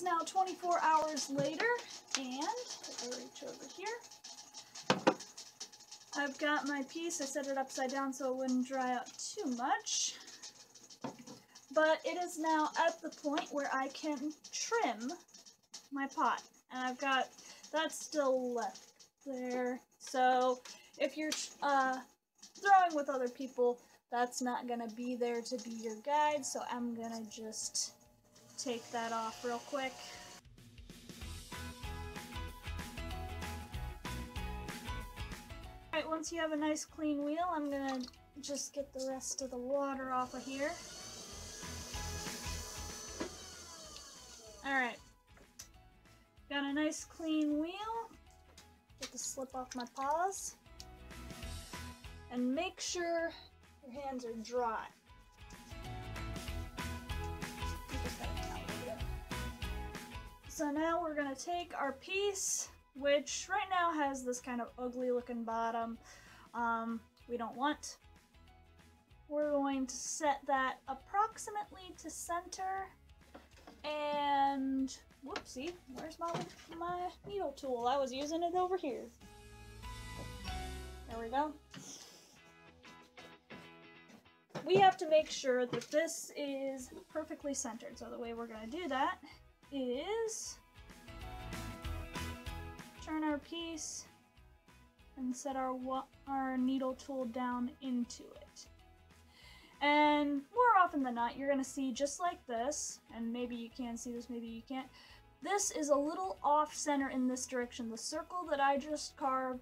is now 24 hours later, and if I reach over here, I've got my piece. I set it upside down so it wouldn't dry out too much. But it is now at the point where I can trim my pot. And I've got that still left there. So if you're throwing with other people, that's not going to be there to be your guide. So I'm going to just take that off real quick. Alright, once you have a nice clean wheel, I'm going to just get the rest of the water off of here. Alright, got a nice clean wheel. Get the slip off my paws. And make sure your hands are dry. So now we're going to take our piece, which right now has this kind of ugly looking bottom we don't want. We're going to set that approximately to center. And whoopsie, where's my needle tool? I was using it over here. There we go. We have to make sure that this is perfectly centered. So the way we're going to do that is turn our piece and set our needle tool down into it. And more often than not, you're going to see just like this, and maybe you can see this, maybe you can't. This is a little off center in this direction. The circle that I just carved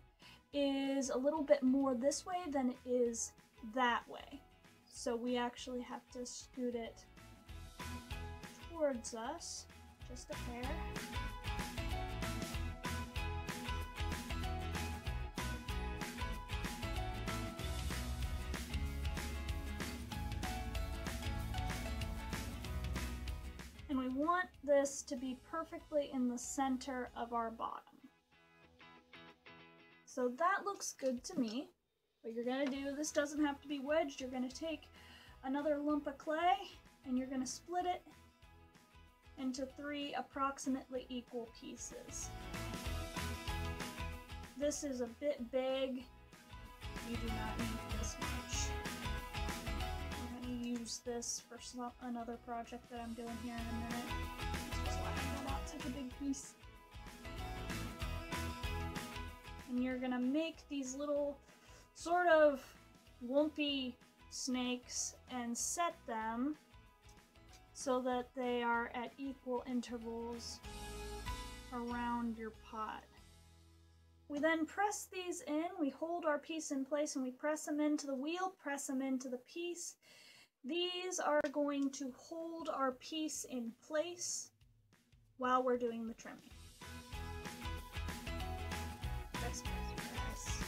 is a little bit more this way than it is that way. So we actually have to scoot it towards us, just a hair. And we want this to be perfectly in the center of our bottom. So that looks good to me. What you're going to do, this doesn't have to be wedged, you're going to take another lump of clay and you're going to split it into 3 approximately equal pieces. This is a bit big. You do not need this much. I'm going to use this for another project that I'm doing here in a minute. Just letting that out, such a big piece. And you're going to make these little sort of lumpy snakes and set them so that they are at equal intervals around your pot. We then press these in, we hold our piece in place and we press them into the wheel, press them into the piece. These are going to hold our piece in place while we're doing the trimming. Press, press, press.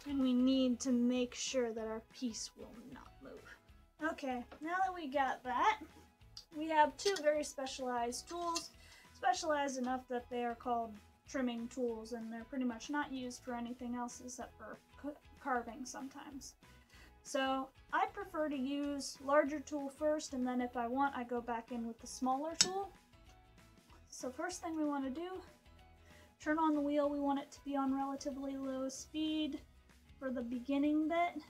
And we need to make sure that our piece will not move. Okay, now that we got that, we have 2 very specialized tools, specialized enough that they are called trimming tools, and they're pretty much not used for anything else except for carving sometimes. So I prefer to use larger tool first, and then if I want, I go back in with the smaller tool. So first thing we want to do, turn on the wheel. We want it to be on relatively low speed for the beginning bit.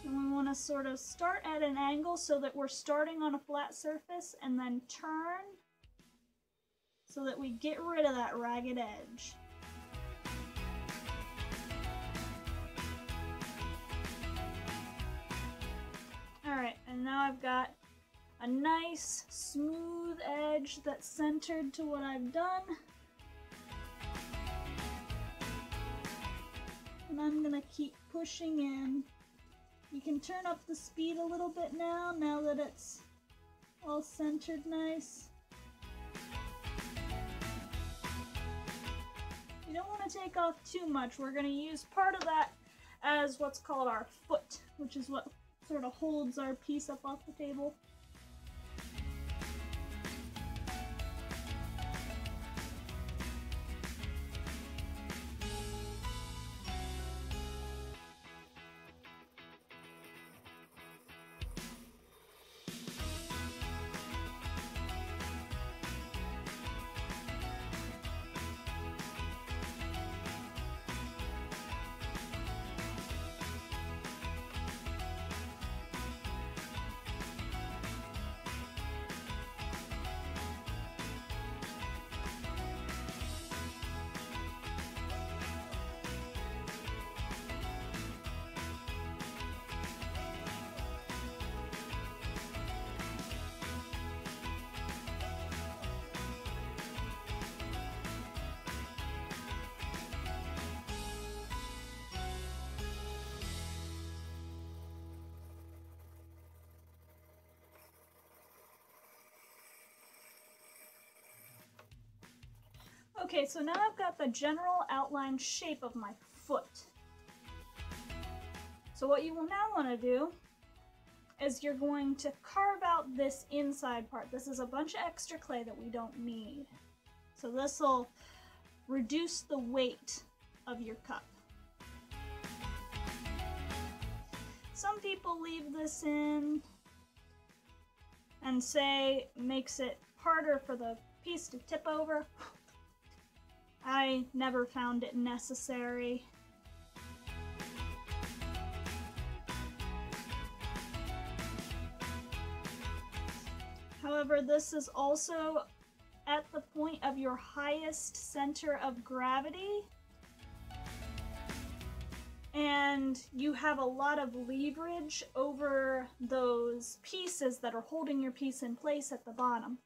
And we want to sort of start at an angle so that we're starting on a flat surface and then turn so that we get rid of that ragged edge. Alright, and now I've got a nice smooth edge that's centered to what I've done. And I'm gonna keep pushing in. You can turn up the speed a little bit now that it's all centered nice. You don't want to take off too much. We're going to use part of that as what's called our foot, which is what sort of holds our piece up off the table. Okay, so now I've got the general outline shape of my foot. So what you will now want to do is you're going to carve out this inside part. This is a bunch of extra clay that we don't need. So this will reduce the weight of your cup. Some people leave this in and say it makes it harder for the piece to tip over. I never found it necessary. However, this is also at the point of your highest center of gravity, and you have a lot of leverage over those pieces that are holding your piece in place at the bottom.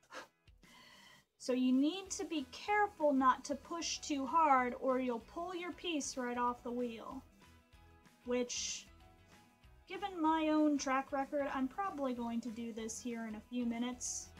So you need to be careful not to push too hard or you'll pull your piece right off the wheel, which, given my own track record, I'm probably going to do this here in a few minutes.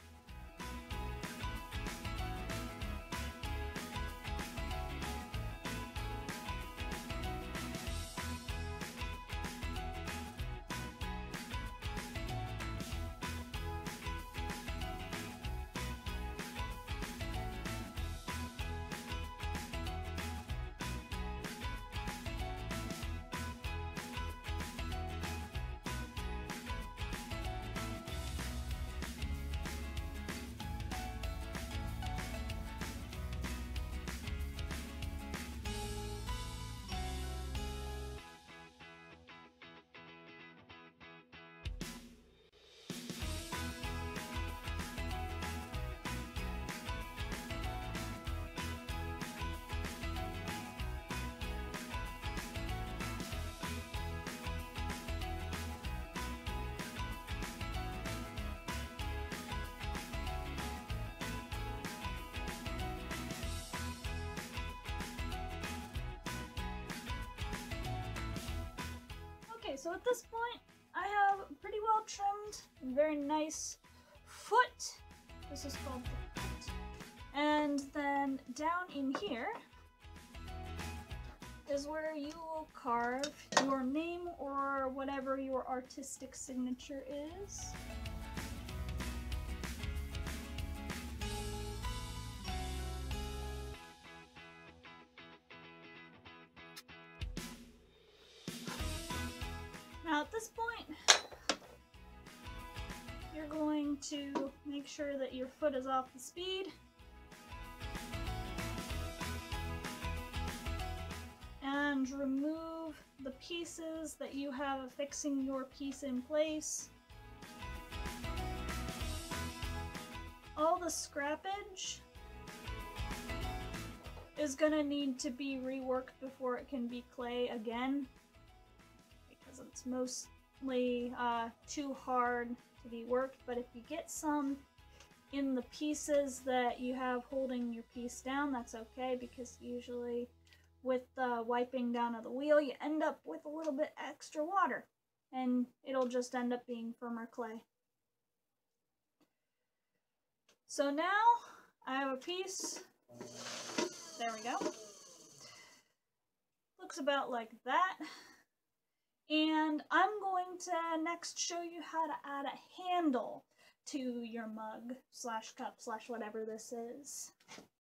Okay, so at this point, I have a pretty well trimmed and very nice foot. This is called the foot. And then down in here is where you will carve your name or whatever your artistic signature is. Now at this point, you're going to make sure that your foot is off the speed. And remove the pieces that you have affixing your piece in place. All the scrappage is gonna need to be reworked before it can be clay again, because it's mostly too hard to be worked. But if you get some in the pieces that you have holding your piece down, that's okay, because usually with the wiping down of the wheel, you end up with a little bit extra water, and it'll just end up being firmer clay. So now I have a piece, there we go, looks about like that, and I'm going to next show you how to add a handle to your mug slash cup slash whatever this is.